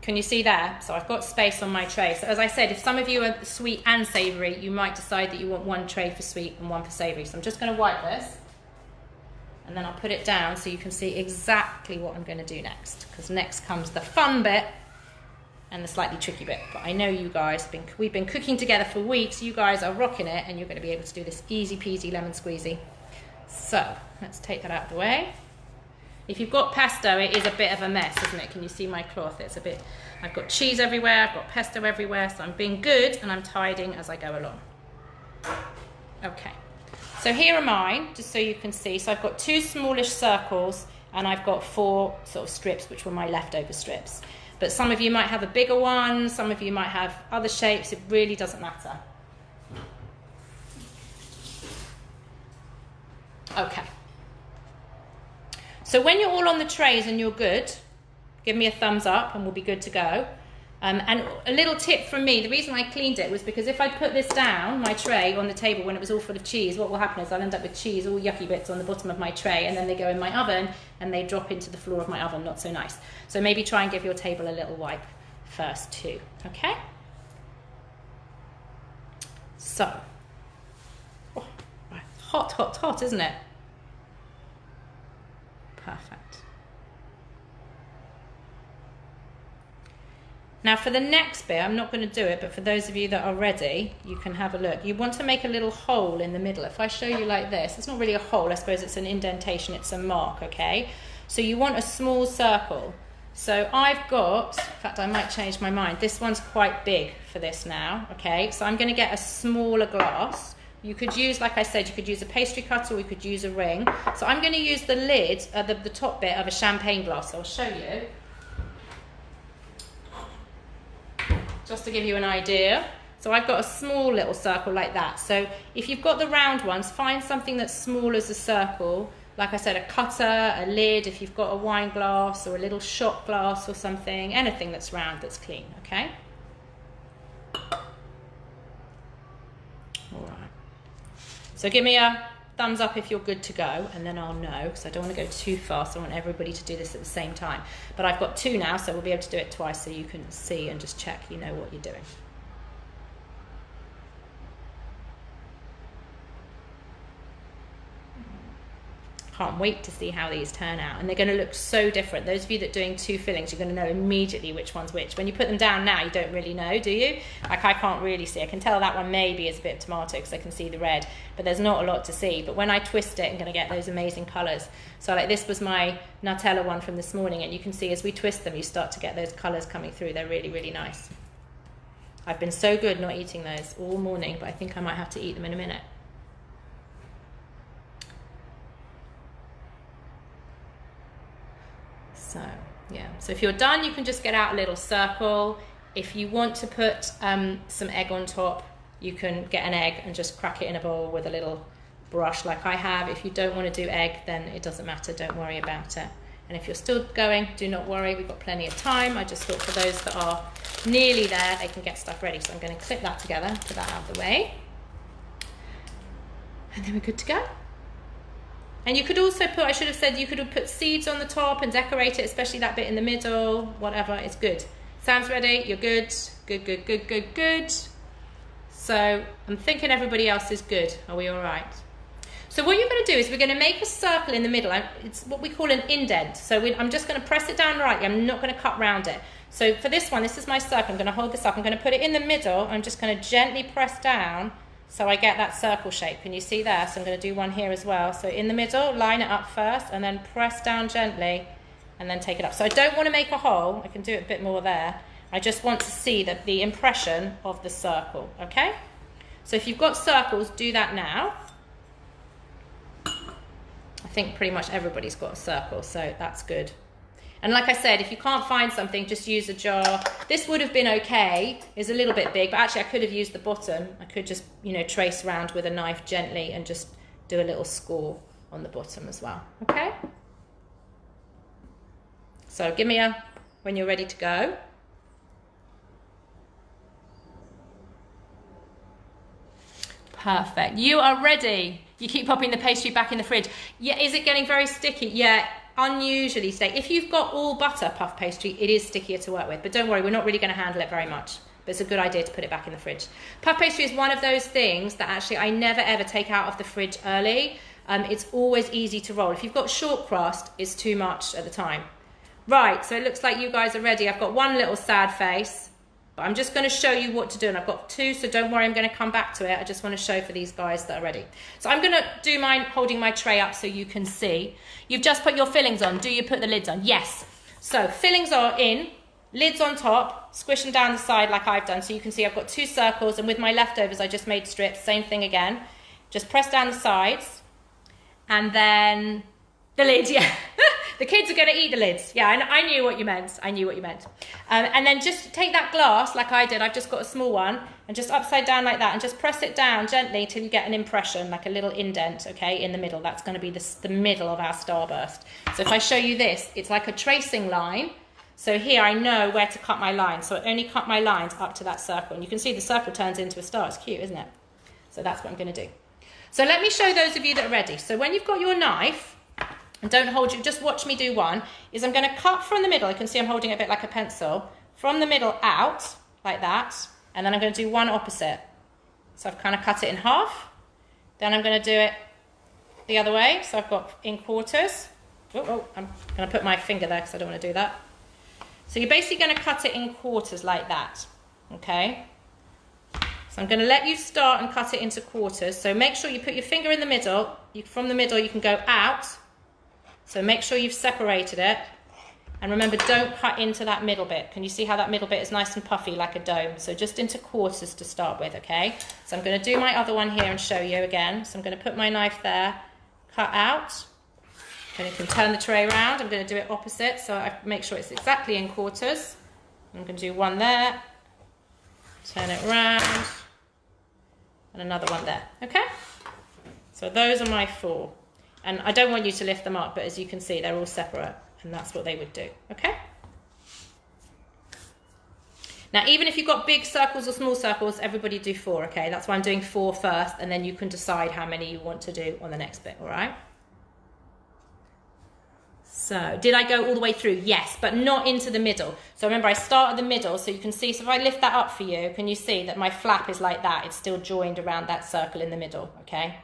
can you see there? So I've got space on my tray. So as I said, if some of you are sweet and savoury, you might decide that you want one tray for sweet and one for savoury. So I'm just going to wipe this and then I'll put it down so you can see exactly what I'm going to do next. Because next comes the fun bit and the slightly tricky bit, but I know you guys, we've been cooking together for weeks, you guys are rocking it, and you're going to be able to do this easy peasy lemon squeezy. So, let's take that out of the way. If you've got pesto, it is a bit of a mess, isn't it? Can you see my cloth? It's a bit, I've got cheese everywhere, I've got pesto everywhere, so I'm being good, and I'm tidying as I go along. Okay, so here are mine, just so you can see. So I've got 2 smallish circles, and I've got 4 sort of strips, which were my leftover strips. But some of you might have a bigger one, some of you might have other shapes, it really doesn't matter. Okay. So when you're all on the trays and you're good, give me a thumbs up and we'll be good to go. And a little tip from me, the reason I cleaned it was because if I put this down, my tray, on the table when it was all full of cheese, what will happen is I'll end up with cheese, all yucky bits on the bottom of my tray, and then they go in my oven and they drop into the floor of my oven, not so nice. So maybe try and give your table a little wipe first too, okay? So, oh, right. Hot, hot, hot, isn't it? Perfect. Now for the next bit, I'm not going to do it, but for those of you that are ready, you can have a look. You want to make a little hole in the middle. If I show you like this, it's not really a hole, I suppose it's an indentation, it's a mark, okay? So you want a small circle. So I've got, in fact I might change my mind, this one's quite big for this now, okay? So I'm going to get a smaller glass. You could use, like I said, you could use a pastry cutter or you could use a ring. So I'm going to use the lid, the top bit of a champagne glass, I'll show you. Just to give you an idea. So I've got a small little circle like that. So if you've got the round ones, find something that's small as a circle. Like I said, a cutter, a lid, if you've got a wine glass or a little shot glass or something, anything that's round that's clean, okay? All right. So give me a thumbs up if you're good to go, and then I'll know, because I don't want to go too fast. I want everybody to do this at the same time. But I've got 2 now, so we'll be able to do it twice so you can see and just check you know what you're doing. Can't wait to see how these turn out, and they're going to look so different. Those of you that are doing 2 fillings, you're going to know immediately which one's which. When you put them down now, you don't really know, do you? Like I can't really see. I can tell that one maybe is a bit of tomato because I can see the red, but there's not a lot to see. But when I twist it, I'm going to get those amazing colours. So like this was my Nutella one from this morning, and you can see as we twist them, you start to get those colours coming through. They're really, really nice. I've been so good not eating those all morning, but I think I might have to eat them in a minute. So, yeah. So if you're done, you can just get out a little circle. If you want to put some egg on top, you can get an egg and just crack it in a bowl with a little brush like I have. If you don't want to do egg, then it doesn't matter, don't worry about it. And if you're still going, do not worry, we've got plenty of time. I just thought for those that are nearly there, they can get stuff ready. So I'm going to clip that together, put that out of the way. And then we're good to go. And you could also put, I should have said, you could have put seeds on the top and decorate it, especially that bit in the middle, whatever, it's good. Sam's ready, you're good, good, good, good, good, good. So I'm thinking everybody else is good. Are we all right? So what you're going to do is we're going to make a circle in the middle. It's what we call an indent. So I'm just going to press it down rightly. I'm not going to cut round it. So for this one, this is my circle. I'm going to hold this up. I'm going to put it in the middle. I'm just going to gently press down so I get that circle shape. Can you see there? So I'm going to do one here as well. So in the middle, line it up first and then press down gently and then take it up. So I don't want to make a hole. I can do it a bit more there. I just want to see the impression of the circle, okay? So if you've got circles, do that now. I think pretty much everybody's got a circle, so that's good. And like I said, if you can't find something, just use a jar. This would have been okay. It's a little bit big, but actually I could have used the bottom. I could just, you know, trace around with a knife gently and just do a little score on the bottom as well, okay? So give me a, when you're ready to go. Perfect. You are ready. You keep popping the pastry back in the fridge. Yeah, is it getting very sticky? Yeah, unusually sticky. If you've got all butter puff pastry, it is stickier to work with. But don't worry, we're not really going to handle it very much. But it's a good idea to put it back in the fridge. Puff pastry is one of those things that actually I never ever take out of the fridge early. It's always easy to roll. If you've got short crust, it's too much at the time. Right, so it looks like you guys are ready. I've got one little sad face. But I'm just going to show you what to do, and I've got two, so don't worry, I'm going to come back to it. I just want to show for these guys that are ready. So I'm going to do mine holding my tray up so you can see. You've just put your fillings on. Do you put the lids on? Yes. So fillings are in, lids on top, squish them down the side like I've done. So you can see I've got two circles, and with my leftovers I just made strips, same thing again. Just press down the sides, and then the lid, yeah. The kids are going to eat the lids. Yeah, I knew what you meant. I knew what you meant. And then just take that glass like I did. I've just got a small one. And just upside down like that. And just press it down gently till you get an impression, like a little indent, okay, in the middle. That's going to be the middle of our starburst. So if I show you this, it's like a tracing line. So here I know where to cut my lines. So I only cut my lines up to that circle. And you can see the circle turns into a star. It's cute, isn't it? So that's what I'm going to do. So let me show those of you that are ready. So when you've got your knife, and don't hold you, just watch me do one, is I'm going to cut from the middle. You can see I'm holding it a bit like a pencil. From the middle out, like that. And then I'm going to do one opposite. So I've kind of cut it in half. Then I'm going to do it the other way. So I've got in quarters. I'm going to put my finger there because I don't want to do that. So you're basically going to cut it in quarters like that. Okay? So I'm going to let you start and cut it into quarters. So make sure you put your finger in the middle. From the middle you can go out. So make sure you've separated it. And remember, don't cut into that middle bit. Can you see how that middle bit is nice and puffy like a dome? So just into quarters to start with, okay? So I'm going to do my other one here and show you again. So I'm going to put my knife there, cut out. Then you can turn the tray around. I'm going to do it opposite, so I make sure it's exactly in quarters. I'm going to do one there, turn it around, and another one there, okay? So those are my four. And I don't want you to lift them up, but as you can see, they're all separate, and that's what they would do, okay? Now, even if you've got big circles or small circles, everybody do four, okay? That's why I'm doing four first, and then you can decide how many you want to do on the next bit, all right? So, did I go all the way through? Yes, but not into the middle. So remember, I start at the middle, so you can see, so if I lift that up for you, can you see that my flap is like that? It's still joined around that circle in the middle, okay?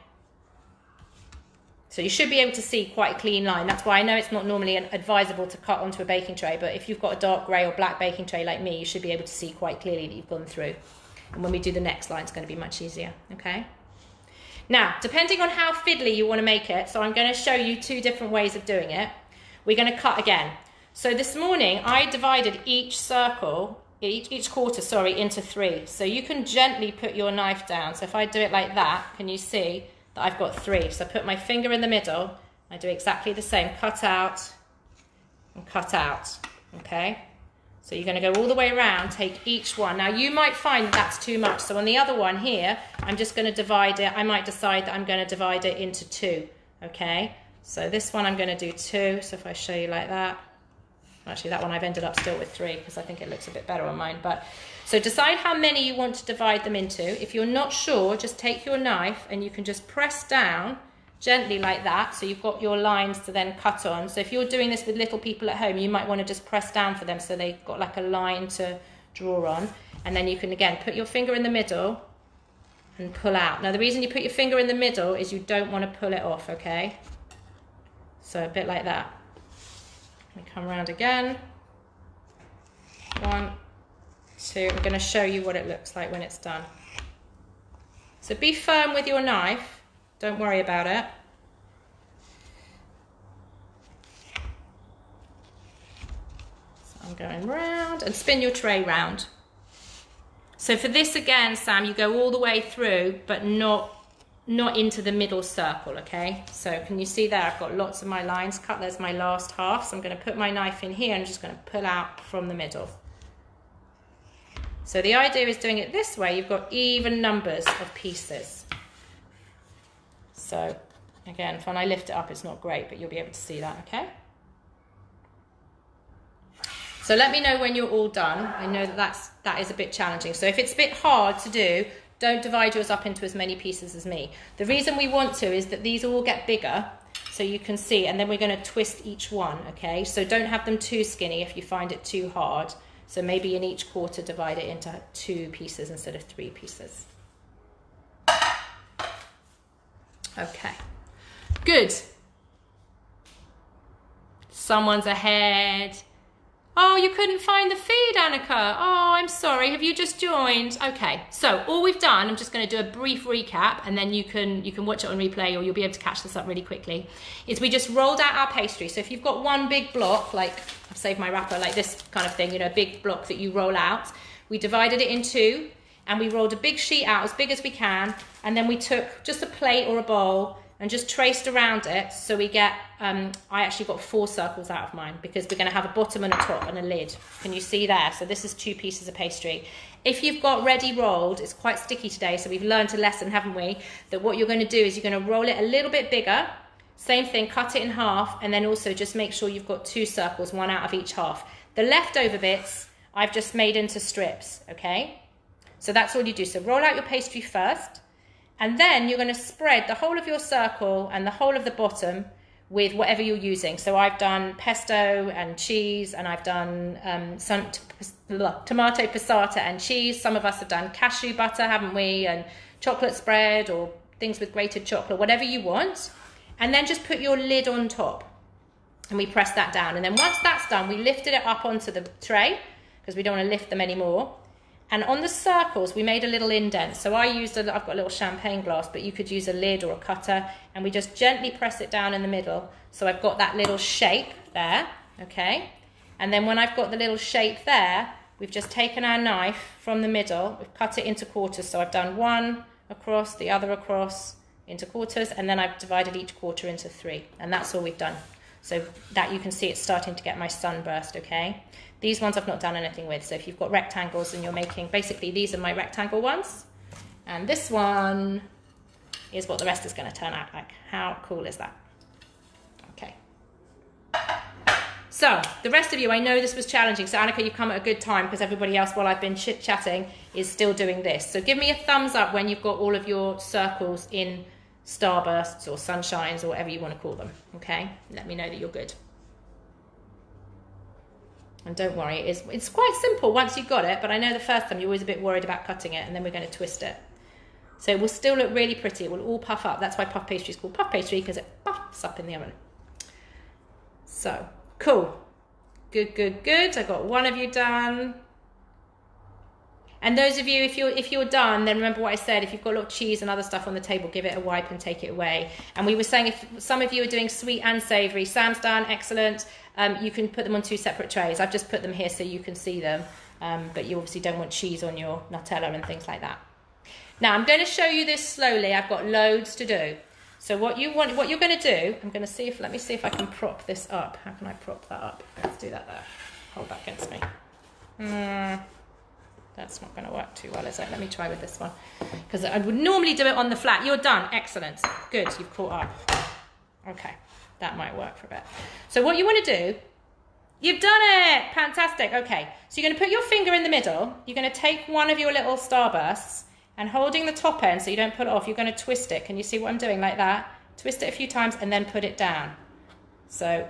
So you should be able to see quite a clean line. That's why I know it's not normally advisable to cut onto a baking tray, but if you've got a dark grey or black baking tray like me, you should be able to see quite clearly that you've gone through. And when we do the next line, it's going to be much easier, okay? Now, depending on how fiddly you want to make it, so I'm going to show you two different ways of doing it. We're going to cut again. So this morning, I divided each circle, each quarter, sorry, into three. So you can gently put your knife down. So if I do it like that, can you see that I've got three? So I put my finger in the middle. I do exactly the same. Cut out and cut out. Okay? So you're going to go all the way around, take each one. Now you might find that that's too much. So on the other one here, I'm just going to divide it. I might decide that I'm going to divide it into 2. Okay. So this one I'm going to do 2. So if I show you like that, actually that one I've ended up still with 3 because I think it looks a bit better on mine. But so decide how many you want to divide them into. If you're not sure, just take your knife and you can just press down gently like that, so you've got your lines to then cut on. So if you're doing this with little people at home, you might want to just press down for them so they've got like a line to draw on. And then you can again put your finger in the middle and pull out. Now the reason you put your finger in the middle is you don't want to pull it off, okay? So a bit like that. We come around again. 1, 2. I'm going to show you what it looks like when it's done. So be firm with your knife. Don't worry about it. So I'm going round and spin your tray round. So for this again, Sam, you go all the way through, but not into the middle circle, okay? So can you see there? I've got lots of my lines cut. There's my last half. So I'm going to put my knife in here and I'm just going to pull out from the middle. So the idea is doing it this way. You've got even numbers of pieces. So again, when I lift it up, it's not great, but you'll be able to see that, okay? So let me know when you're all done. I know that is a bit challenging. So if it's a bit hard to do, don't divide yours up into as many pieces as me. The reason we want to is that these all get bigger, so you can see, and then we're going to twist each one, okay? So don't have them too skinny if you find it too hard. So maybe in each quarter, divide it into 2 pieces instead of 3 pieces. Okay, good. Someone's ahead. Oh, you couldn't find the feed, Annika. Oh, I'm sorry. Have you just joined? Okay, so all we've done, I'm just going to do a brief recap and then you can watch it on replay or you'll be able to catch this up really quickly, is we just rolled out our pastry. So if you've got one big block, like I've saved my wrapper, like this kind of thing, you know, a big block that you roll out, we divided it in 2 and we rolled a big sheet out as big as we can, and then we took just a plate or a bowl and just traced around it, so we get, I actually got 4 circles out of mine because we're going to have a bottom and a top and a lid. Can you see there? So this is 2 pieces of pastry. If you've got ready rolled, it's quite sticky today, so we've learned a lesson, haven't we? That what you're going to do is you're going to roll it a little bit bigger, same thing, cut it in half, and then also just make sure you've got 2 circles, 1 out of each half. The leftover bits, I've just made into strips, okay? So that's all you do. So roll out your pastry first, and then you're going to spread the whole of your circle and the whole of the bottom with whatever you're using. So I've done pesto and cheese, and I've done some tomato passata and cheese. Some of us have done cashew butter, haven't we? And chocolate spread or things with grated chocolate, whatever you want. And then just put your lid on top and we press that down. And then once that's done, we lifted it up onto the tray because we don't want to lift them anymore. And on the circles, we made a little indent. So I've got a little champagne glass, but you could use a lid or a cutter, and we just gently press it down in the middle. So I've got that little shape there, okay? And then when I've got the little shape there, we've just taken our knife from the middle, we've cut it into quarters. So I've done 1 across, the other across, into quarters, and then I've divided each quarter into 3. And that's all we've done. So that you can see it's starting to get my sunburst, okay? These ones I've not done anything with. So if you've got rectangles and you're making, basically these are my rectangle ones. And this one is what the rest is going to turn out like. How cool is that? Okay. So the rest of you, I know this was challenging. So Annika, you've come at a good time because everybody else, while I've been chit-chatting, is still doing this. So give me a thumbs up when you've got all of your circles in starbursts or sunshines or whatever you want to call them, okay? Let me know that you're good. And don't worry, it's quite simple once you've got it, but I know the first time you're always a bit worried about cutting it, and then we're going to twist it. So it will still look really pretty. It will all puff up. That's why puff pastry is called puff pastry, because it puffs up in the oven. So, cool. Good, good, good. I got one of you done. And those of you, if you're done, then remember what I said. If you've got a lot of cheese and other stuff on the table, give it a wipe and take it away. And we were saying if some of you are doing sweet and savoury, Sam's done, excellent. You can put them on 2 separate trays. I've just put them here so you can see them. But you obviously don't want cheese on your Nutella and things like that. Now I'm going to show you this slowly. I've got loads to do. So what you're going to do, I'm going to see if, let me see if I can prop this up. How can I prop that up? Let's do that there. Hold that against me. That's not going to work too well, is it? Let me try with this one. Because I would normally do it on the flat. You're done. Excellent. Good. You've caught up. Okay. That might work for a bit. So what you want to do, you've done it. Fantastic. Okay. So you're going to put your finger in the middle. You're going to take one of your little starbursts and holding the top end so you don't pull it off, you're going to twist it. Can you see what I'm doing? Like that. Twist it a few times and then put it down. So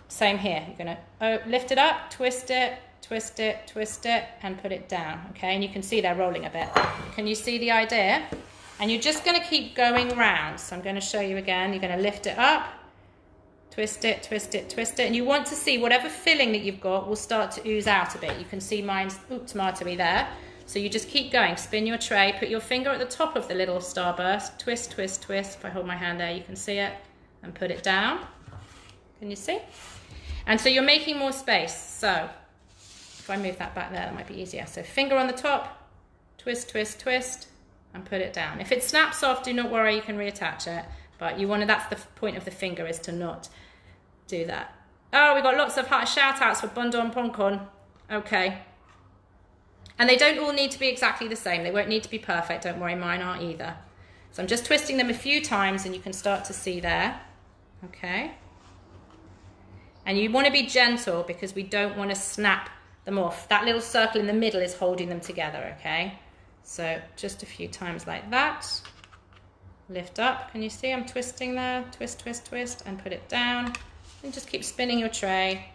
same here. You're going to lift it up, twist it, twist it, twist it, and put it down. Okay, and you can see they're rolling a bit. Can you see the idea? And you're just going to keep going round. So I'm going to show you again. You're going to lift it up, twist it, twist it, twist it. And you want to see whatever filling that you've got will start to ooze out a bit. You can see mine's tomatoey there. So you just keep going. Spin your tray, put your finger at the top of the little starburst, twist, twist, twist. If I hold my hand there, you can see it. And put it down. Can you see? And so you're making more space. So if I move that back there, that might be easier. So finger on the top, twist, twist, twist, and put it down. If it snaps off, do not worry, you can reattach it. But you want to, that's the point of the finger, is to not do that. Oh, we've got lots of shout outs for Bundon Poncon. Okay. And they don't all need to be exactly the same. They won't need to be perfect. Don't worry, mine aren't either. So I'm just twisting them a few times and you can start to see there. Okay. And you want to be gentle because we don't want to snap them off. That little circle in the middle is holding them together, okay? So just a few times like that. Lift up. Can you see I'm twisting there? Twist, twist, twist, and put it down. And just keep spinning your tray.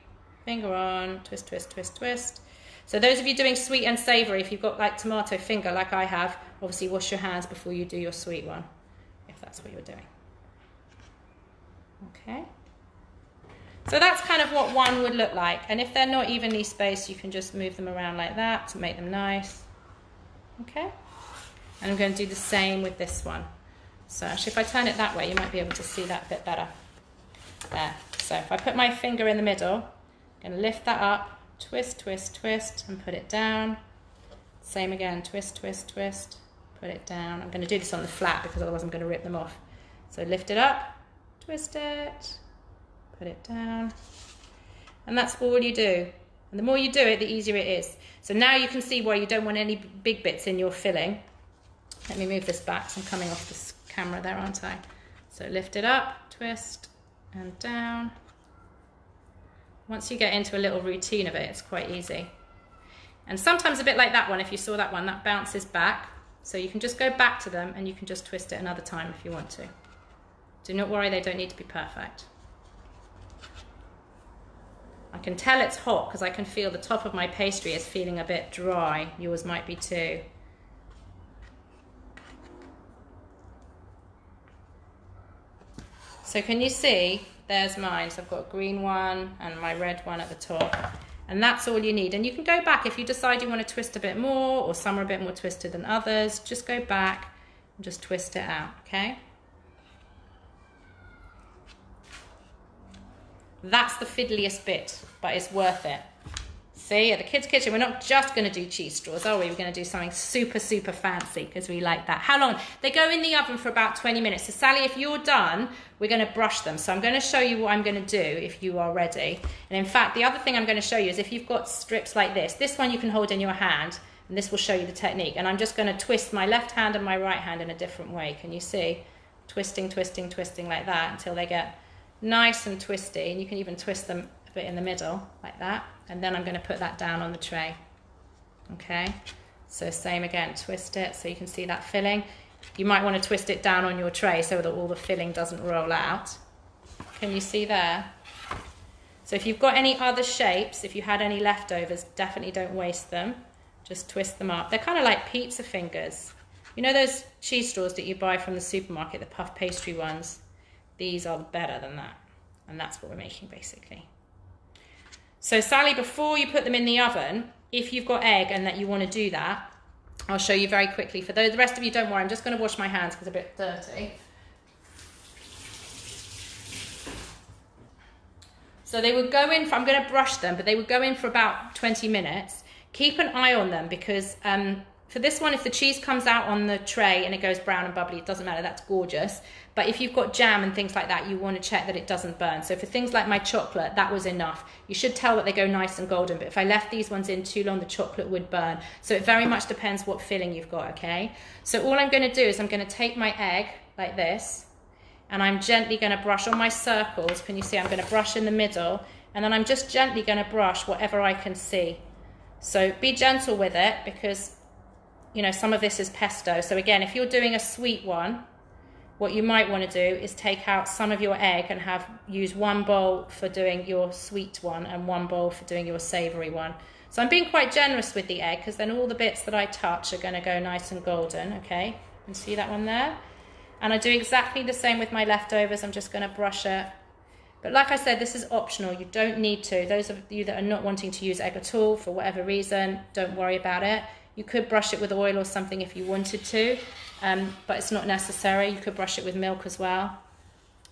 Finger on, twist, twist, twist, twist. So those of you doing sweet and savoury, if you've got like tomato finger like I have, obviously wash your hands before you do your sweet one, if that's what you're doing. Okay. So that's kind of what one would look like. And if they're not evenly spaced, you can just move them around like that to make them nice. Okay. And I'm going to do the same with this one. So actually, if I turn it that way, you might be able to see that a bit better. There. So if I put my finger in the middle, I'm going to lift that up. Twist, twist, twist, and put it down. Same again, twist, twist, twist, put it down. I'm going to do this on the flat because otherwise I'm going to rip them off. So lift it up, twist it, put it down. And that's all you do. And the more you do it, the easier it is. So now you can see why you don't want any big bits in your filling. Let me move this back so I'm coming off this camera there, aren't I? So lift it up, twist, and down. Once you get into a little routine of it, it's quite easy. And sometimes a bit like that one, if you saw that one, that bounces back. So you can just go back to them and you can just twist it another time if you want to. Do not worry, they don't need to be perfect. I can tell it's hot because I can feel the top of my pastry is feeling a bit dry. Yours might be too. So can you see? There's mine. So I've got a green one and my red one at the top. And that's all you need. And you can go back if you decide you want to twist a bit more, or some are a bit more twisted than others. Just go back and just twist it out, okay? That's the fiddliest bit, but it's worth it. See, at the kids' kitchen, we're not just going to do cheese straws, are we? We're going to do something super, super fancy because we like that. How long? They go in the oven for about 20 minutes. So Sally, if you're done, we're going to brush them. So I'm going to show you what I'm going to do if you are ready. And in fact, the other thing I'm going to show you is if you've got strips like this one you can hold in your hand, and this will show you the technique. And I'm just going to twist my left hand and my right hand in a different way. Can you see? Twisting, twisting, twisting like that until they get nice and twisty. And you can even twist them a bit in the middle like that. And then I'm going to put that down on the tray. Okay, so same again, twist it so you can see that filling. You might want to twist it down on your tray so that all the filling doesn't roll out. Can you see there? So if you've got any other shapes, if you had any leftovers, definitely don't waste them. Just twist them up. They're kind of like pizza fingers. You know those cheese straws that you buy from the supermarket, the puff pastry ones? These are better than that. And that's what we're making basically. So Sally, before you put them in the oven, if you've got egg and that you want to do that, I'll show you very quickly. For those, the rest of you, don't worry, I'm just going to wash my hands because they're a bit dirty. So they would go in, I'm going to brush them, but they would go in for about 20 minutes. Keep an eye on them because for this one, if the cheese comes out on the tray and it goes brown and bubbly, it doesn't matter, that's gorgeous. But if you've got jam and things like that, you want to check that it doesn't burn. So for things like my chocolate, that was enough. You should tell that they go nice and golden, but if I left these ones in too long, the chocolate would burn. So it very much depends what filling you've got, okay? So all I'm going to do is I'm going to take my egg like this, and I'm gently going to brush on my circles. Can you see? I'm going to brush in the middle, and then I'm just gently going to brush whatever I can see. So be gentle with it, because, you know, some of this is pesto. So again, if you're doing a sweet one, what you might want to do is take out some of your egg and use one bowl for doing your sweet one and one bowl for doing your savoury one. So I'm being quite generous with the egg, because then all the bits that I touch are going to go nice and golden, okay? You see that one there? And I do exactly the same with my leftovers. I'm just going to brush it. But like I said, this is optional. You don't need to. Those of you that are not wanting to use egg at all for whatever reason, don't worry about it. You could brush it with oil or something if you wanted to, but it's not necessary. You could brush it with milk as well.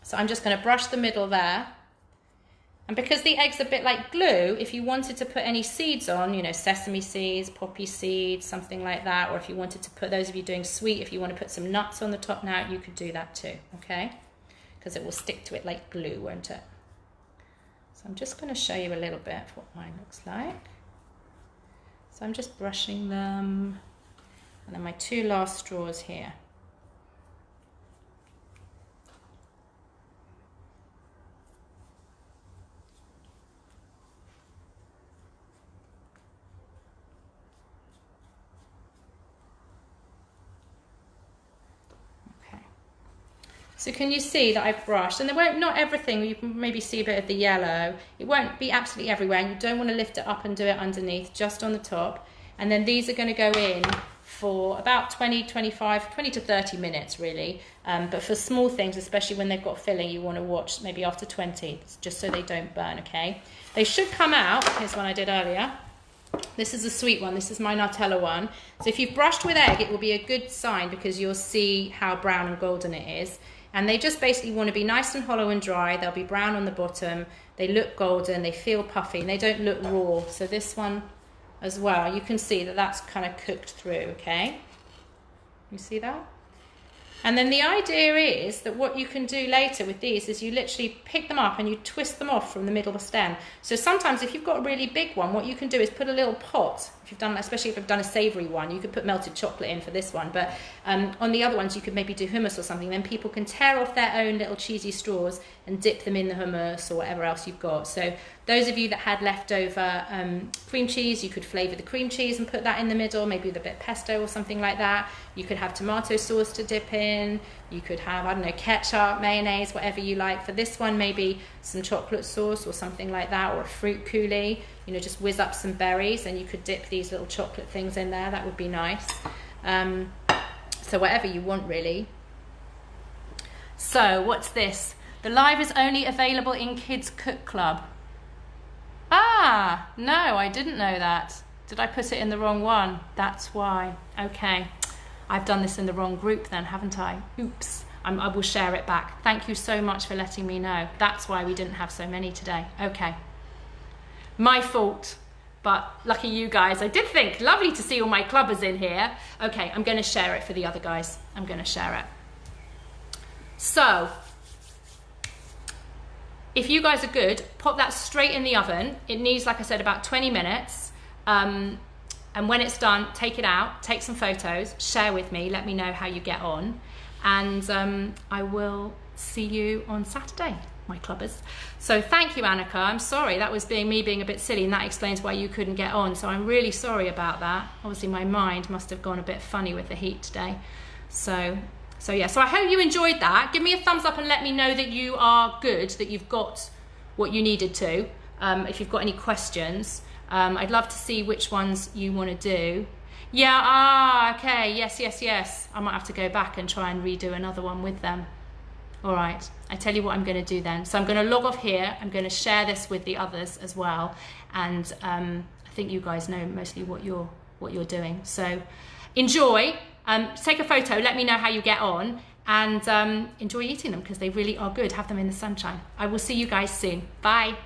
So I'm just going to brush the middle there. And because the egg's a bit like glue, if you wanted to put any seeds on, you know, sesame seeds, poppy seeds, something like that, or if you wanted to put, those of you doing sweet, if you want to put some nuts on the top now, you could do that too, okay? Because it will stick to it like glue, won't it? So I'm just going to show you a little bit of what mine looks like. So I'm just brushing them, and then my two last straws here. Okay. So can you see that I've brushed? And there won't, not everything, you can maybe see a bit of the yellow. It won't be absolutely everywhere, and you don't want to lift it up and do it underneath, just on the top. And then these are going to go in for about 20 to 30 minutes really. But for small things, especially when they've got filling, you want to watch maybe after 20, just so they don't burn, okay? They should come out. Here's one I did earlier. This is a sweet one. This is my Nutella one. So if you've brushed with egg, it will be a good sign, because you'll see how brown and golden it is. And they just basically want to be nice and hollow and dry. They'll be brown on the bottom. They look golden. They feel puffy, and they don't look raw. So this one as well, you can see that that's kind of cooked through, okay? You see that? And then the idea is that what you can do later with these is you literally pick them up and you twist them off from the middle of the stem. So sometimes if you've got a really big one, what you can do is put a little pot. If you've done, especially if you've done a savoury one, you could put melted chocolate in for this one. But on the other ones, you could maybe do hummus or something. Then people can tear off their own little cheesy straws and dip them in the hummus or whatever else you've got. So those of you that had leftover cream cheese, you could flavour the cream cheese and put that in the middle, maybe with a bit of pesto or something like that. You could have tomato sauce to dip in. You could have, I don't know, ketchup, mayonnaise, whatever you like. For this one, maybe some chocolate sauce or something like that, or a fruit coulis. You know, just whiz up some berries and you could dip these little chocolate things in there. That would be nice. So whatever you want, really. So what's this? The live is only available in Kids Cook Club. Ah, no, I didn't know that. Did I put it in the wrong one? That's why. Okay. I've done this in the wrong group then, haven't I? Oops. I will share it back. Thank you so much for letting me know. That's why we didn't have so many today. Okay. My fault. But lucky you guys. I did think, lovely to see all my clubbers in here. Okay, I'm going to share it for the other guys. I'm going to share it. So, if you guys are good, pop that straight in the oven. It needs, like I said, about 20 minutes. And when it's done, take it out, take some photos, share with me, let me know how you get on. And I will see you on Saturday, my clubbers. So thank you, Annika. I'm sorry, that was me being a bit silly, and that explains why you couldn't get on. So I'm really sorry about that. Obviously my mind must have gone a bit funny with the heat today. So yeah, so I hope you enjoyed that. Give me a thumbs up and let me know that you are good, that you've got what you needed to. If you've got any questions. I'd love to see which ones you want to do. Yeah, okay, yes. I might have to go back and try and redo another one with them. All right, I tell you what I'm going to do then. So I'm going to log off here. I'm going to share this with the others as well. And I think you guys know mostly what you're doing. So enjoy. Take a photo. Let me know how you get on. And enjoy eating them, because they really are good. Have them in the sunshine. I will see you guys soon. Bye.